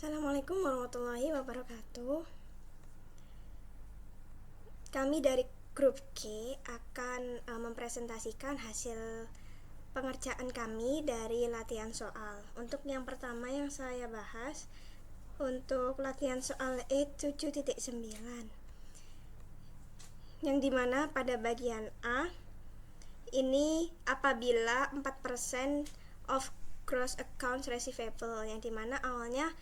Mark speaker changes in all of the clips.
Speaker 1: Assalamualaikum warahmatullahi wabarakatuh. Kami dari grup K akan mempresentasikan hasil pengerjaan kami dari latihan soal. Untuk yang pertama yang saya bahas, untuk latihan soal E7.9, yang dimana pada bagian A ini apabila 4% of gross accounts receivable, yang dimana awalnya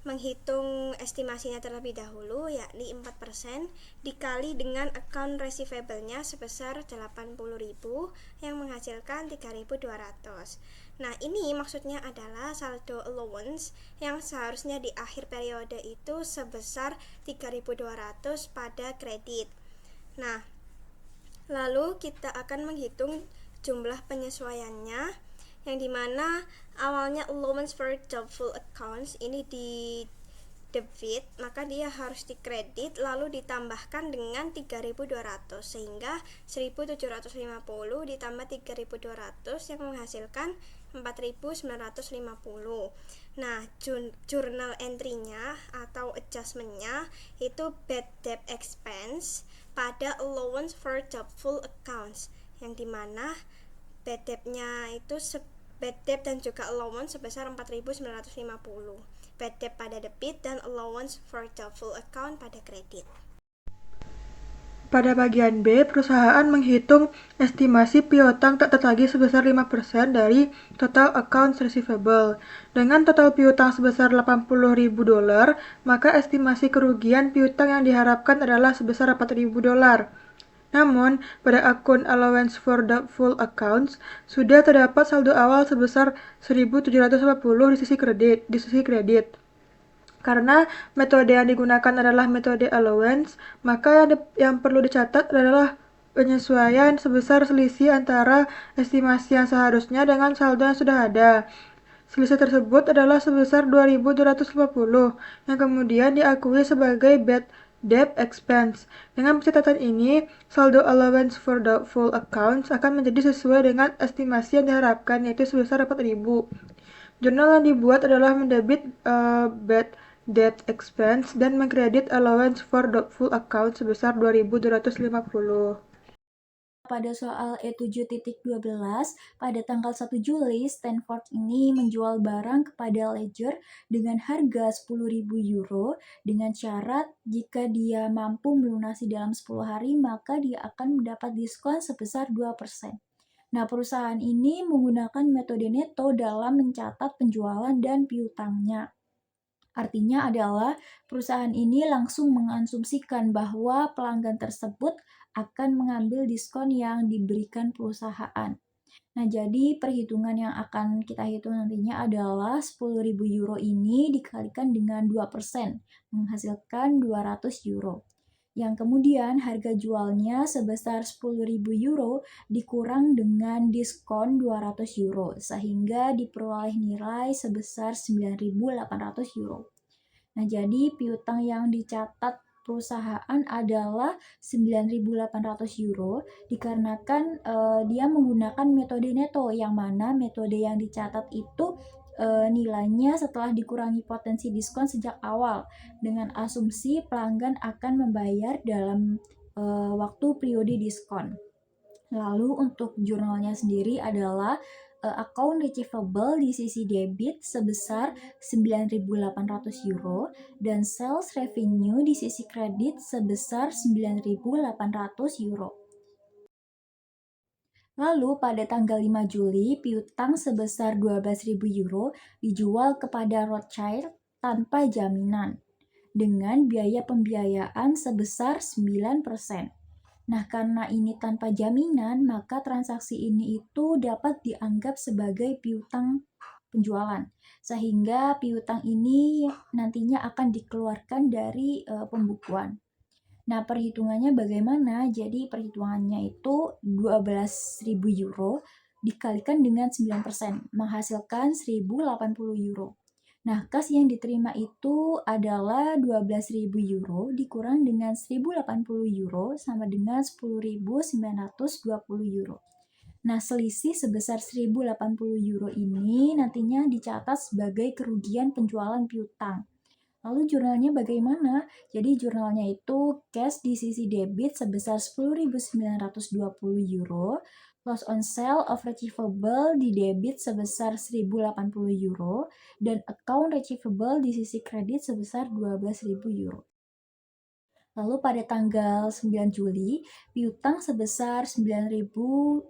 Speaker 1: menghitung estimasinya terlebih dahulu, yakni 4% dikali dengan account receivable-nya sebesar 80.000 yang menghasilkan 3.200. Nah, ini maksudnya adalah saldo allowance yang seharusnya di akhir periode itu sebesar 3.200 pada kredit. Nah, lalu kita akan menghitung jumlah penyesuaiannya, yang dimana awalnya allowance for doubtful accounts ini di debit, maka dia harus dikredit lalu ditambahkan dengan 3.200, sehingga 1.750 ditambah 3.200 yang menghasilkan 4.950. Nah, journal entry-nya atau adjustment-nya itu bad debt expense pada allowance for doubtful accounts, yang dimana bad debt-nya itu bad debt dan juga allowance sebesar 4.950. Bad debt pada debit dan allowance for doubtful account pada kredit.
Speaker 2: Pada bagian B, perusahaan menghitung estimasi piutang tak tertagih sebesar 5% dari total accounts receivable. Dengan total piutang sebesar $80.000, maka estimasi kerugian piutang yang diharapkan adalah sebesar $4.000. Namun, pada akun allowance for doubtful accounts, sudah terdapat saldo awal sebesar 1.750 di sisi kredit. Karena metode yang digunakan adalah metode allowance, maka yang perlu dicatat adalah penyesuaian sebesar selisih antara estimasi yang seharusnya dengan saldo yang sudah ada. Selisih tersebut adalah sebesar 2.250 yang kemudian diakui sebagai bad debt expense. Dengan pencatatan ini, saldo allowance for doubtful accounts akan menjadi sesuai dengan estimasi yang diharapkan, yaitu sebesar 4.000. Jurnal yang dibuat adalah mendebit bad debt expense dan mengkredit allowance for doubtful account sebesar 2.250.
Speaker 3: Pada soal E7.12, pada tanggal 1 Juli, Stanford ini menjual barang kepada Ledger dengan harga 10.000 euro dengan syarat jika dia mampu melunasi dalam 10 hari, maka dia akan mendapat diskon sebesar 2%. Nah, perusahaan ini menggunakan metode neto dalam mencatat penjualan dan piutangnya. Artinya adalah perusahaan ini langsung mengasumsikan bahwa pelanggan tersebut akan mengambil diskon yang diberikan perusahaan. Nah, jadi perhitungan yang akan kita hitung nantinya adalah 10.000 euro ini dikalikan dengan 2%, menghasilkan 200 euro. Yang kemudian harga jualnya sebesar 10.000 euro dikurang dengan diskon 200 euro, sehingga diperoleh nilai sebesar 9.800 euro. Nah, jadi piutang yang dicatat perusahaan adalah 9.800 euro dikarenakan dia menggunakan metode neto, yang mana metode yang dicatat itu nilainya setelah dikurangi potensi diskon sejak awal dengan asumsi pelanggan akan membayar dalam waktu periode diskon. Lalu untuk jurnalnya sendiri adalah account receivable di sisi debit sebesar 9.800 euro dan sales revenue di sisi kredit sebesar 9.800 euro. Lalu pada tanggal 5 Juli, piutang sebesar 12.000 euro dijual kepada Rothschild tanpa jaminan dengan biaya pembiayaan sebesar 9%. Nah, karena ini tanpa jaminan, maka transaksi ini itu dapat dianggap sebagai piutang penjualan. Sehingga piutang ini nantinya akan dikeluarkan dari pembukuan. Nah, perhitungannya bagaimana? Jadi perhitungannya itu 12.000 euro dikalikan dengan 9%, menghasilkan 1.080 euro. Nah, kas yang diterima itu adalah 12.000 euro dikurang dengan 1.080 euro sama dengan 10.920 euro. Nah, selisih sebesar 1.080 euro ini nantinya dicatat sebagai kerugian penjualan piutang. Lalu jurnalnya bagaimana? Jadi jurnalnya itu cash di sisi debit sebesar 10.920 euro, loss on sale of receivable di debit sebesar 1.080 euro, dan account receivable di sisi kredit sebesar 12.000 euro. Lalu pada tanggal 9 Juli, piutang sebesar 9.000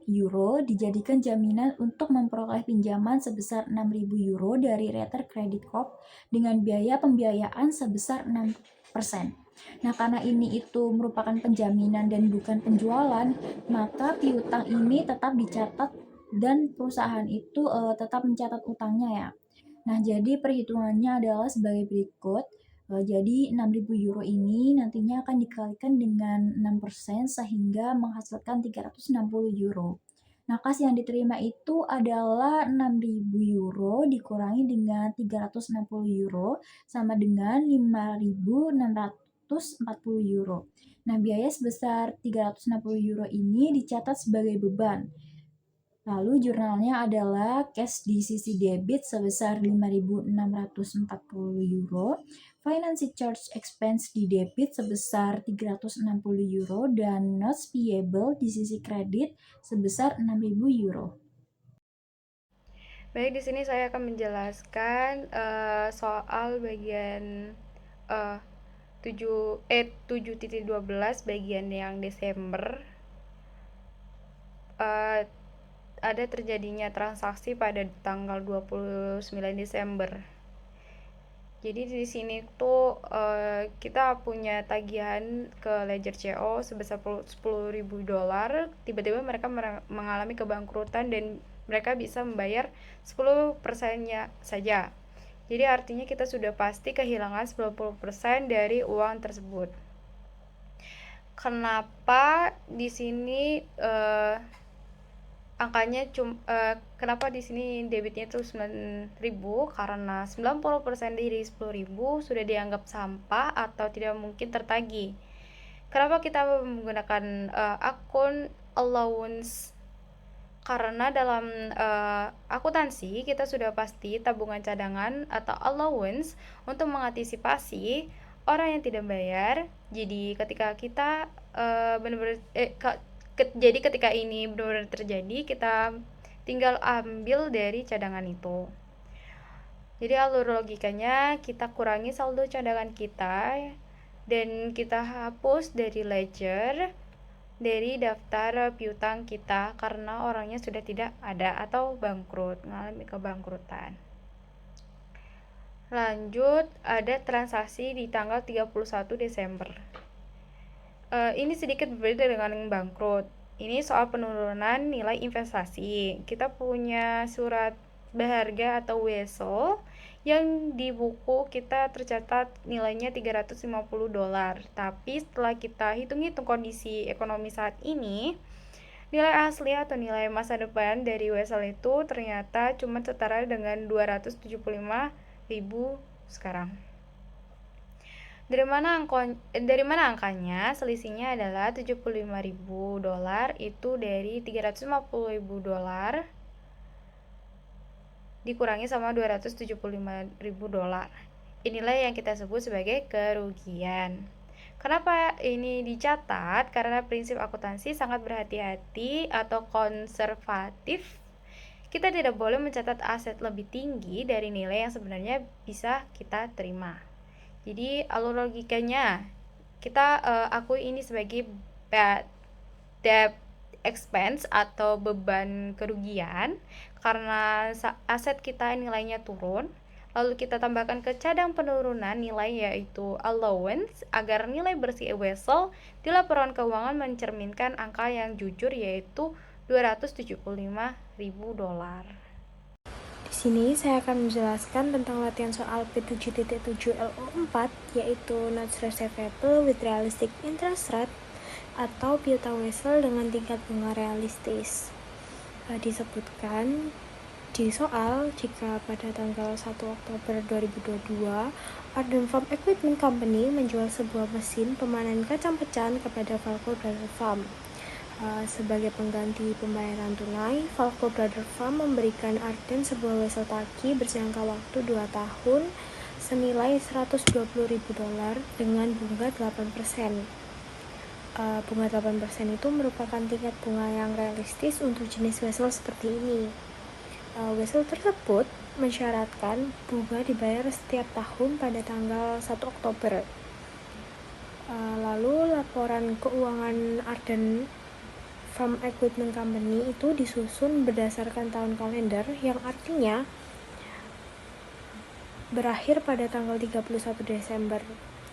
Speaker 3: euro dijadikan jaminan untuk memperoleh pinjaman sebesar 6.000 euro dari Retter Credit Corp dengan biaya pembiayaan sebesar 6%. Nah, karena ini itu merupakan penjaminan dan bukan penjualan, maka piutang ini tetap dicatat dan perusahaan itu tetap mencatat utangnya ya. Nah, jadi perhitungannya adalah sebagai berikut. Jadi 6.000 euro ini nantinya akan dikalikan dengan 6% sehingga menghasilkan 360 euro. Nah, kas yang diterima itu adalah 6.000 euro dikurangi dengan 360 euro sama dengan 5.640 euro. Nah, biaya sebesar 360 euro ini dicatat sebagai beban. Lalu jurnalnya adalah cash di sisi debit sebesar 5.640 euro, financing charge expense di debit sebesar 360 euro, dan notes payable di sisi kredit sebesar 6.000 euro.
Speaker 4: Baik, di sini saya akan menjelaskan soal bagian 7.12 bagian yang Desember. Ada terjadinya transaksi pada tanggal 29 Desember. Jadi di sini tuh kita punya tagihan ke Ledger CO sebesar $10.000. Tiba-tiba mereka mengalami kebangkrutan dan mereka bisa membayar 10%-nya saja. Jadi artinya kita sudah pasti kehilangan 90% dari uang tersebut. Kenapa di sini angkanya kenapa di sini debitnya itu 9.000? Karena 90% dari 10.000 sudah dianggap sampah atau tidak mungkin tertagih. Kenapa kita menggunakan akun allowance? Karena dalam akuntansi kita sudah pasti tabungan cadangan atau allowance untuk mengantisipasi orang yang tidak bayar. Jadi ketika kita jadi ketika ini benar-benar terjadi, kita tinggal ambil dari cadangan itu. Jadi alur logikanya kita kurangi saldo cadangan kita dan kita hapus dari ledger, dari daftar piutang kita karena orangnya sudah tidak ada atau bangkrut, mengalami kebangkrutan. Lanjut, ada transaksi di tanggal 31 Desember. Ini sedikit berbeda dengan bangkrut. Ini soal penurunan nilai investasi. Kita punya surat berharga atau wesel yang di buku kita tercatat nilainya $350. Tapi setelah kita hitung-hitung kondisi ekonomi saat ini, nilai asli atau nilai masa depan dari wesel itu ternyata cuma setara dengan 275.000 sekarang. Dari mana angkanya? Selisihnya adalah $75.000 itu dari $350.000 dikurangi sama $275.000. Inilah yang kita sebut sebagai kerugian. Kenapa ini dicatat? Karena prinsip akuntansi sangat berhati-hati atau konservatif. Kita tidak boleh mencatat aset lebih tinggi dari nilai yang sebenarnya bisa kita terima. Jadi alur logikanya kita akui ini sebagai bad debt expense atau beban kerugian karena aset kita nilainya turun. Lalu kita tambahkan ke cadang penurunan nilai yaitu allowance agar nilai bersih wesel di laporan keuangan mencerminkan angka yang jujur yaitu $275.000.
Speaker 1: Di sini saya akan menjelaskan tentang latihan soal P7.7 LO4 yaitu notes receivable with realistic interest rate atau piutang wesel dengan tingkat bunga realistis. Disebutkan di soal jika pada tanggal 1 Oktober 2022 Arden Farm Equipment Company menjual sebuah mesin pemanen kacang pecahan kepada Valco Dairy Farm. Sebagai pengganti pembayaran tunai, Falco Brother Farm memberikan Arden sebuah wesel tagi berjangka waktu 2 tahun senilai $120.000 dengan bunga 8%. Bunga 8% itu merupakan tingkat bunga yang realistis untuk jenis wesel seperti ini. Wesel tersebut mensyaratkan bunga dibayar setiap tahun pada tanggal 1 Oktober. Lalu laporan keuangan Arden Farm Equipment Company itu disusun berdasarkan tahun kalender, yang artinya berakhir pada tanggal 31 Desember.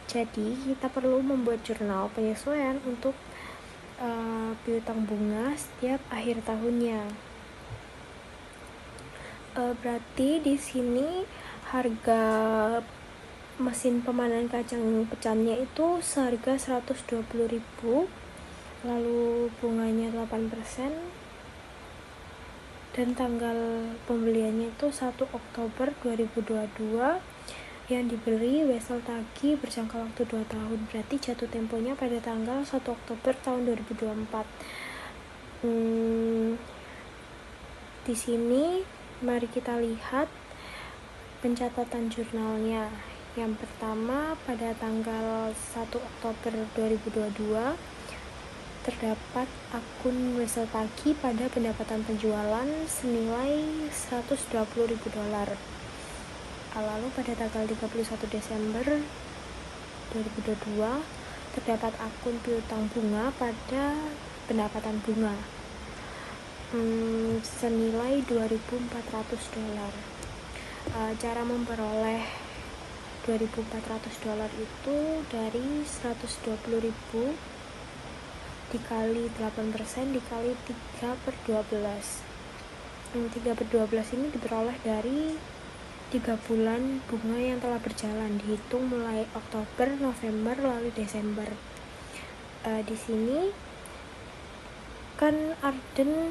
Speaker 1: Jadi kita perlu membuat jurnal penyesuaian untuk piutang bunga setiap akhir tahunnya. Berarti di sini harga mesin pemanen kacang pecannya itu seharga 120.000, lalu bunganya 8%, dan tanggal pembeliannya itu 1 Oktober 2022, yang diberi wesel tagi berjangka waktu 2 tahun. Berarti jatuh temponya pada tanggal 1 Oktober tahun 2024. Di sini mari kita lihat pencatatan jurnalnya. Yang pertama, pada tanggal 1 Oktober 2022 terdapat akun wesel tagi pada pendapatan penjualan senilai $120.000. Lalu pada tanggal 31 Desember 2022 terdapat akun piutang bunga pada pendapatan bunga senilai $2.400. Cara memperoleh $2.400 itu dari 120.000 dikali 8% dikali 3/12. 3/12 ini diperoleh dari 3 bulan bunga yang telah berjalan, dihitung mulai Oktober, November, lalu Desember. Di sini kan Arden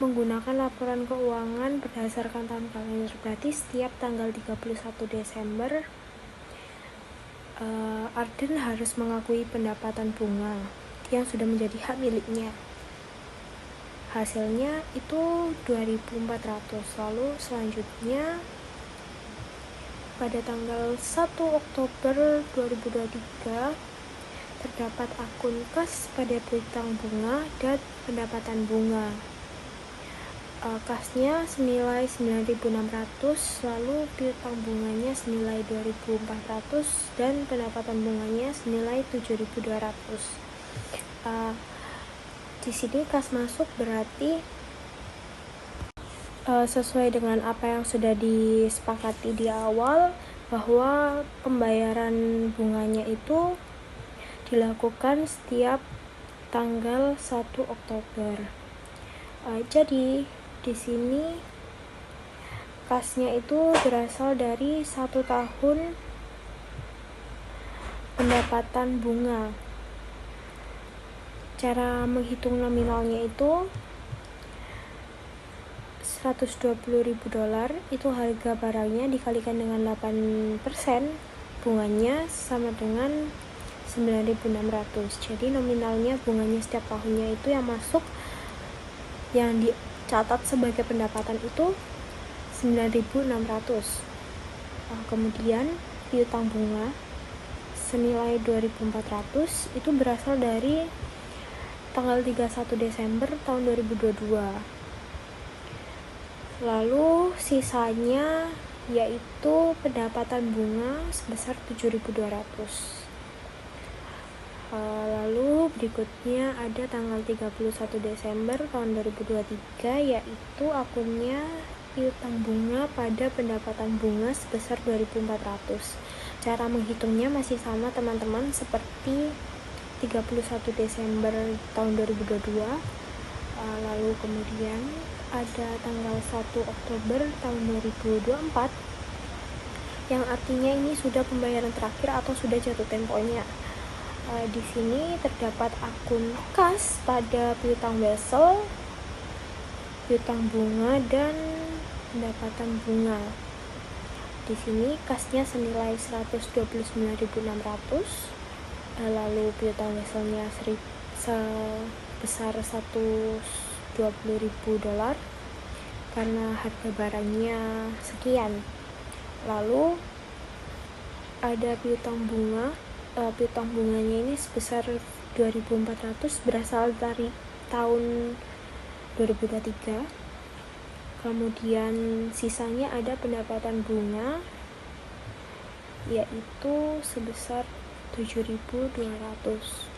Speaker 1: menggunakan laporan keuangan berdasarkan tahun kalender, berarti setiap tanggal 31 Desember Arden harus mengakui pendapatan bunga yang sudah menjadi hak miliknya. Hasilnya itu 2.400. Lalu selanjutnya pada tanggal 1 Oktober 2023 terdapat akun kas pada piutang bunga dan pendapatan bunga. Kasnya senilai 9.600, lalu piutang bunganya senilai 2.400 dan pendapatan bunganya senilai 7.200. Di sini kas masuk berarti sesuai dengan apa yang sudah disepakati di awal, bahwa pembayaran bunganya itu dilakukan setiap tanggal 1 Oktober. Jadi di sini kasnya itu berasal dari 1 tahun pendapatan bunga. Cara menghitung nominalnya itu $120.000 itu harga barangnya dikalikan dengan 8%, bunganya sama dengan 9.600. Jadi nominalnya bunganya setiap tahunnya itu yang masuk, yang dicatat sebagai pendapatan itu 9.600. Kemudian piutang bunga senilai 2.400 itu berasal dari tanggal 31 Desember tahun 2022. Lalu sisanya yaitu pendapatan bunga sebesar 7.200. Lalu berikutnya ada tanggal 31 Desember tahun 2023, yaitu akunnya piutang bunga pada pendapatan bunga sebesar 2.400. Cara menghitungnya masih sama teman-teman, seperti 31 Desember tahun 2022. Lalu kemudian ada tanggal 1 Oktober tahun 2024, yang artinya ini sudah pembayaran terakhir atau sudah jatuh temponya. Di sini terdapat akun kas pada piutang wesel, piutang bunga, dan pendapatan bunga. Di sini kasnya senilai 129.600,
Speaker 5: lalu piutang weselnya sebesar $120.000 karena harga barangnya sekian. Lalu ada piutang bunganya ini sebesar 2.400 berasal dari tahun 2023. Kemudian sisanya ada pendapatan bunga yaitu sebesar 7.200.